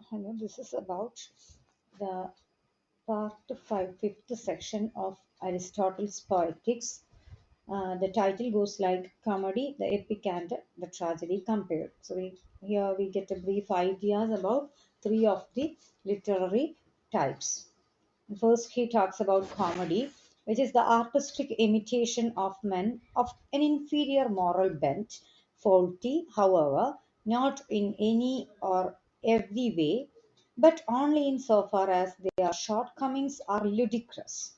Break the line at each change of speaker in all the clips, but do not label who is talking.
Hello, this is about the fifth section of Aristotle's Poetics. The title goes like Comedy, the Epic, and the Tragedy Compared. Here we get a brief ideas about three of the literary types. First, he talks about comedy, which is the artistic imitation of men of an inferior moral bent, faulty, however, not in any or every way, but only insofar as their shortcomings are ludicrous.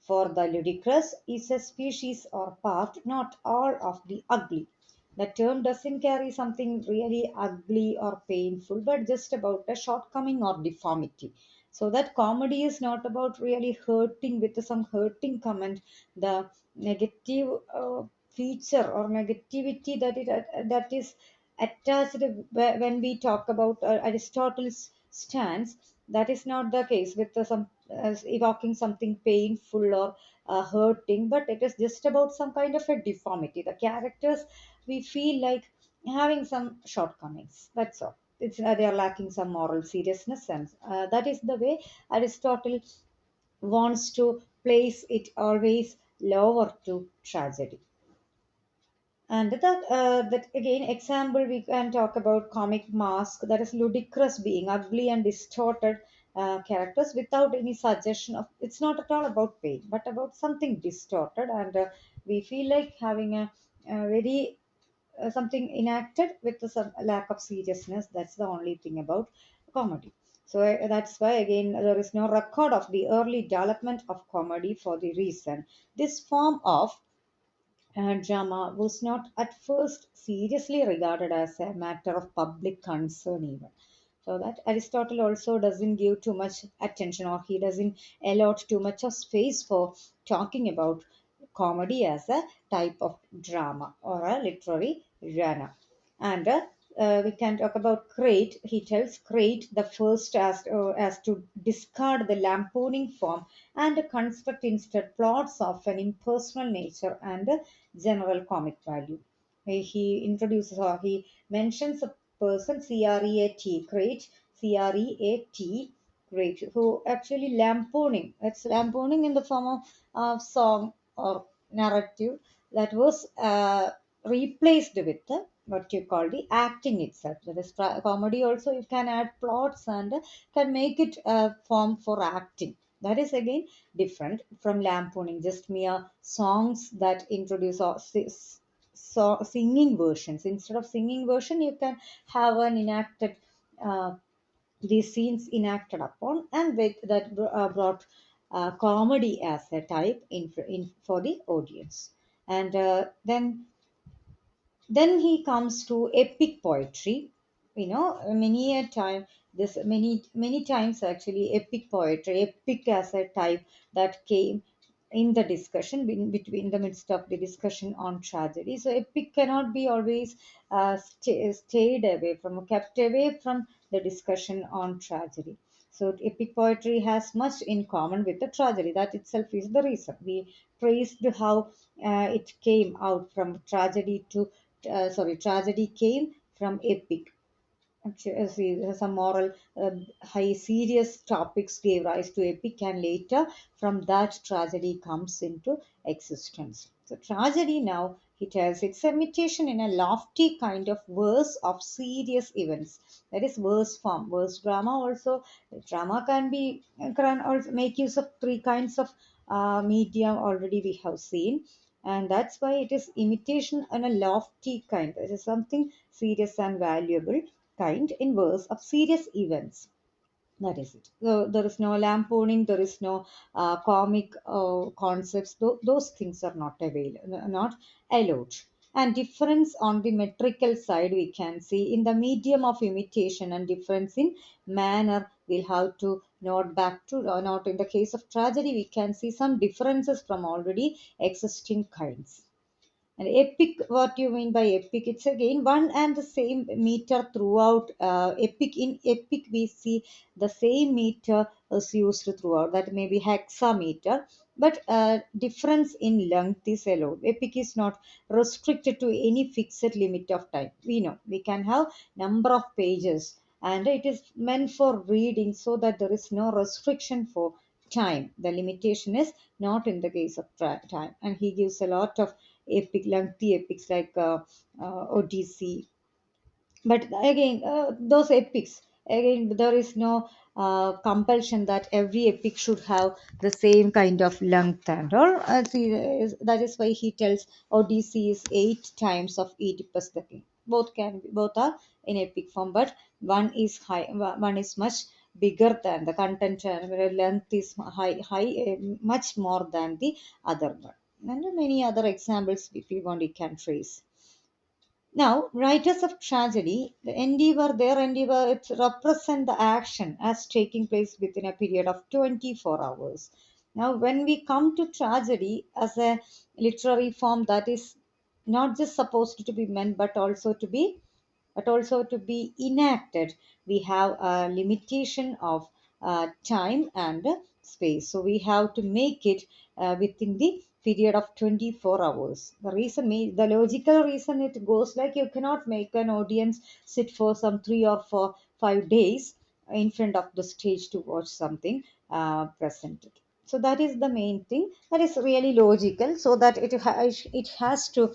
For the ludicrous is a species or part, not all of the ugly. The term doesn't carry something really ugly or painful, but just about a shortcoming or deformity. So that comedy is not about really hurting with some hurting comment, the negative feature or negativity that is attached when we talk about Aristotle's stance. That is not the case with some evoking something painful or hurting, but it is just about some kind of a deformity. The characters we feel like having some shortcomings. That's all. They are lacking some moral seriousness, and that is the way Aristotle wants to place it always lower to tragedy. And that again example we can talk about comic mask, that is ludicrous being ugly and distorted characters without any suggestion of, it's not at all about pain but about something distorted, and we feel like having a very something enacted with some lack of seriousness. That's the only thing about comedy. So that's why again there is no record of the early development of comedy for the reason this form of drama was not at first seriously regarded as a matter of public concern even. So that Aristotle also doesn't give too much attention, or he doesn't allot too much of space for talking about comedy as a type of drama or a literary genre. And we can talk about Crate. He tells Crate the first as to discard the lampooning form and construct instead plots of an impersonal nature and general comic value. He introduces, or he mentions a person, CREAT, Crate, CREAT, Crate, who actually lampooning. It's lampooning in the form of song or narrative that was replaced with what you call the acting itself. That is comedy also you can add plots and can make it a form for acting. That is again different from lampooning, just mere songs that introduce or singing versions. Instead of singing version you can have an enacted uh, these scenes enacted upon, and with that brought comedy as a type in for the audience. And then he comes to epic poetry. Many a time, this many times actually, epic poetry, epic as a type that came in the discussion between the midst of the discussion on tragedy. So epic cannot be always stayed away from, kept away from the discussion on tragedy. So epic poetry has much in common with the tragedy. That itself is the reason we praised how it came out from tragedy to tragedy came from epic. Actually, some moral, high serious topics gave rise to epic, and later from that tragedy comes into existence. So tragedy now, he tells, it's a imitation in a lofty kind of verse of serious events. That is verse form, verse drama also. Drama can also make use of three kinds of medium already we have seen, and that's why it is imitation in a lofty kind. It is something serious and valuable kind in verse of serious events. That is it. So there is no lampooning, there is no comic concepts. Those things are not available, not allowed. And difference on the metrical side, we can see in the medium of imitation, and difference in manner. We'll have to note back to, not in the case of tragedy, we can see some differences from already existing kinds. And epic, what you mean by epic? It's again one and the same meter throughout. In epic, we see the same meter is used throughout. That may be hexameter, but difference in length is allowed. Epic is not restricted to any fixed limit of time. We know we can have number of pages. and it is meant for reading so that there is no restriction for time. The limitation is not in the case of time, and he gives a lot of lengthy epics like Odyssey. But again, those epics, again, there is no compulsion that every epic should have the same kind of length and all. See, that is why he tells Odyssey is 8 times of Oedipus the king. Both are in epic form, but one is much bigger than the content, and length is much more than the other one. And many other examples, if you want, you can trace. Now, writers of tragedy, their endeavor, it represent the action as taking place within a period of 24 hours. Now, when we come to tragedy as a literary form that is not just supposed to be meant but also to be enacted, we have a limitation of time and space. So we have to make it within the period of 24 hours. The logical reason it goes like you cannot make an audience sit for some 3 or 4, 5 days in front of the stage to watch something presented. So that is the main thing. That is really logical. So that it has to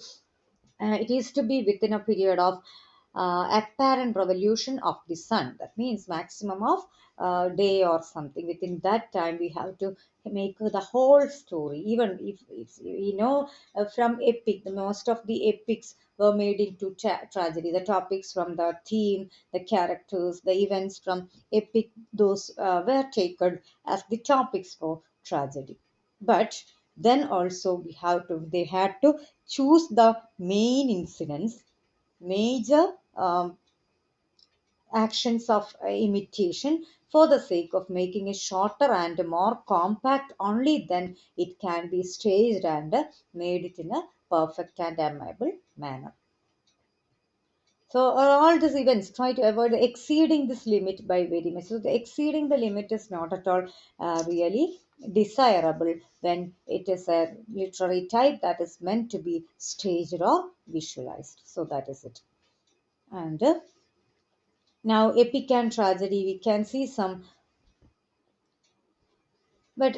it is to be within a period of apparent revolution of the sun. That means maximum of day or something. Within that time, we have to make the whole story. Even if you know from epic, the most of the epics were made into tragedy. The topics from the theme, the characters, the events from epic, those were taken as the topics for tragedy. But then also they had to choose the main incidents, major actions of imitation for the sake of making it shorter and more compact. Only then it can be staged and made it in a perfect and amiable manner. So all these events try to avoid exceeding this limit by very much. So the exceeding the limit is not at all really desirable when it is a literary type that is meant to be staged or visualized. So that is it. And now epic and tragedy, we can see some. But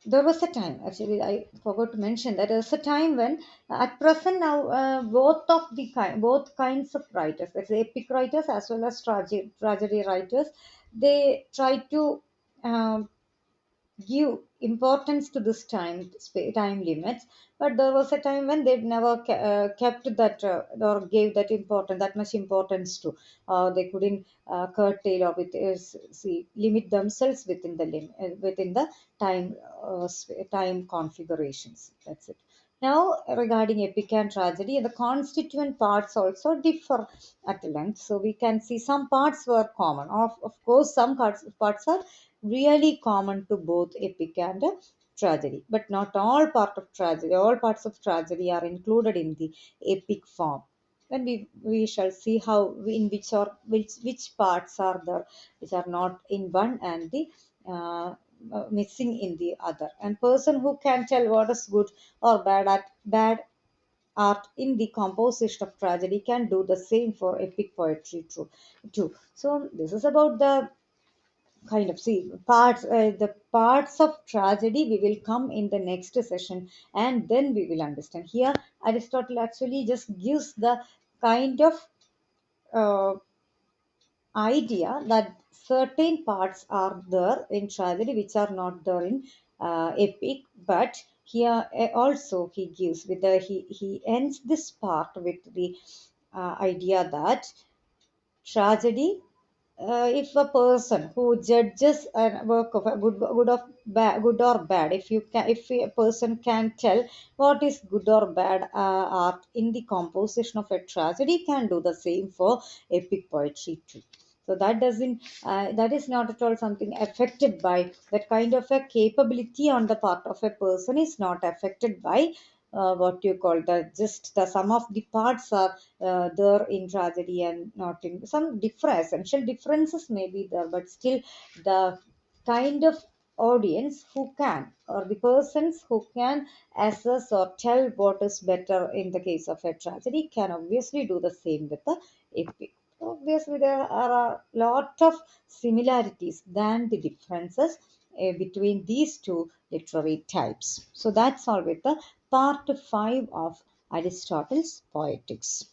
there was a time, actually, I forgot to mention that there was a time when, at present now, both kinds of writers, let's say epic writers as well as tragedy writers, they try to um, give importance to this time limits. But there was a time when they never kept that or gave that much importance to. They couldn't curtail or limit themselves within within the time configurations. That's it. Now, regarding epic and tragedy, the constituent parts also differ at length. So we can see some parts were common. Of course, some parts are really common to both epic and tragedy, but not all parts of tragedy are included in the epic form. Then we shall see how in which parts are there which are not in one and the missing in the other. And person who can tell what is good or bad art in the composition of tragedy can do the same for epic poetry too. So this is about the kind of see parts the parts of tragedy we will come in the next session, and then we will understand. Here Aristotle actually just gives the kind of uh, idea that certain parts are there in tragedy which are not there in epic. But here also he gives with the he ends this part with the idea that tragedy, if a person who judges a work of a good or bad, if a person can tell what is good or bad art in the composition of a tragedy, can do the same for epic poetry too. So that is not at all something affected by that kind of a capability on the part of a person is not affected by what you call the sum of the parts are there in tragedy and not in some different essential differences may be there, but still the kind of audience who can or the persons who can assess or tell what is better in the case of a tragedy can obviously do the same with the epic. Obviously, there are a lot of similarities than the differences between these two literary types. So that's all with the part 5 of Aristotle's Poetics.